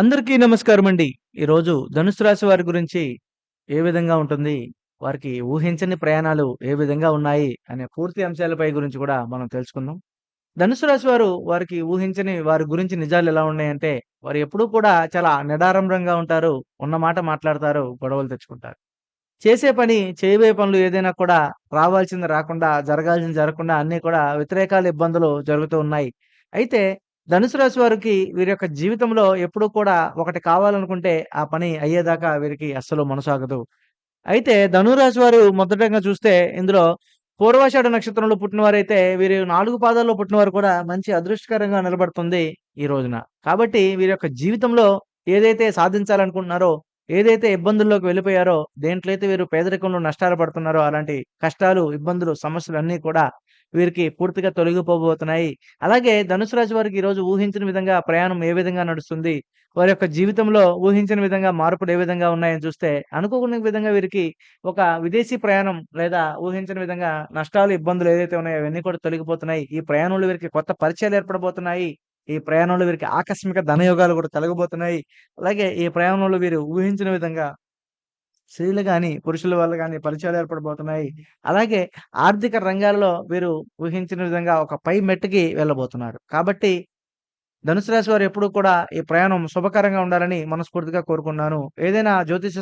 అందరికీ నమస్కారమండి. ఈరోజు ధనుసు రాశి వారి గురించి ఏ విధంగా ఉంటుంది? వారికి ఊహించని ప్రయాణాలు ఏ విధంగా ఉన్నాయి? అనే పూర్తి అంశాలపై గురించి కూడా మనం తెలుసుకుందాం. ధనుసు రాశి వారు వారికి ఊహించని వారి గురించి నిజాలు ఎలా ఉన్నాయంటే, వారు ఎప్పుడూ కూడా చాలా నిడారంభరంగా ఉంటారు. ఉన్న మాట మాట్లాడతారు. గొడవలు తెచ్చుకుంటారు. చేసే పని, చేయబోయే పనులు ఏదైనా కూడా రావాల్సింది రాకుండా, జరగాల్సింది జరగకుండా అన్నీ కూడా వ్యతిరేకాలు, ఇబ్బందులు జరుగుతూ ఉన్నాయి. అయితే ధనుసు రాశి వారికి వీరి యొక్క జీవితంలో ఎప్పుడూ కూడా ఒకటి కావాలనుకుంటే ఆ పని అయ్యేదాకా వీరికి అస్సలు మనసాగదు. అయితే ధనురాశి వారు మొదటంగా చూస్తే ఇందులో పూర్వాషాఢ నక్షత్రంలో పుట్టినవారైతే వీరు 4 పాదాల్లో పుట్టినవారు కూడా మంచి అదృష్టకరంగా నిలబడుతుంది ఈ రోజున. కాబట్టి వీరి యొక్క జీవితంలో ఏదైతే సాధించాలనుకుంటున్నారో, ఏదైతే ఇబ్బందుల్లోకి వెళ్ళిపోయారో, దేంట్లో అయితే వీరు పేదరికంలో నష్టాలు పడుతున్నారో అలాంటి కష్టాలు, ఇబ్బందులు, సమస్యలన్నీ కూడా వీరికి పూర్తిగా తొలగిపోబోతున్నాయి. అలాగే ధనుసు రాశి వారికి ఈరోజు ఊహించని విధంగా ప్రయాణం ఏ విధంగా నడుస్తుంది? వారి యొక్క జీవితంలో ఊహించని విధంగా మార్పులు ఏ విధంగా ఉన్నాయని చూస్తే, అనుకోని విధంగా వీరికి ఒక విదేశీ ప్రయాణం లేదా ఊహించని విధంగా నష్టాలు, ఇబ్బందులు ఏదైతే ఉన్నాయో అవన్నీ కూడా తొలగిపోతున్నాయి. ఈ ప్రయాణంలో వీరికి కొత్త పరిచయాలు ఏర్పడబోతున్నాయి. ఈ ప్రయాణంలో వీరికి ఆకస్మిక ధనయోగాలు కూడా కలగబోతున్నాయి. అలాగే ఈ ప్రయాణంలో వీరు ఊహించిన విధంగా స్త్రీలు గాని, పురుషుల వల్ల గాని పరిచయాలు ఏర్పడబోతున్నాయి. అలాగే ఆర్థిక రంగాల్లో వీరు ఊహించిన విధంగా ఒక పై మెట్టుకి వెళ్ళబోతున్నారు. కాబట్టి ధనుసు రాశి వారు ఎప్పుడూ కూడా ఈ ప్రయాణం శుభకరంగా ఉండాలని మనస్ఫూర్తిగా కోరుకున్నాను. ఏదైనా జ్యోతిష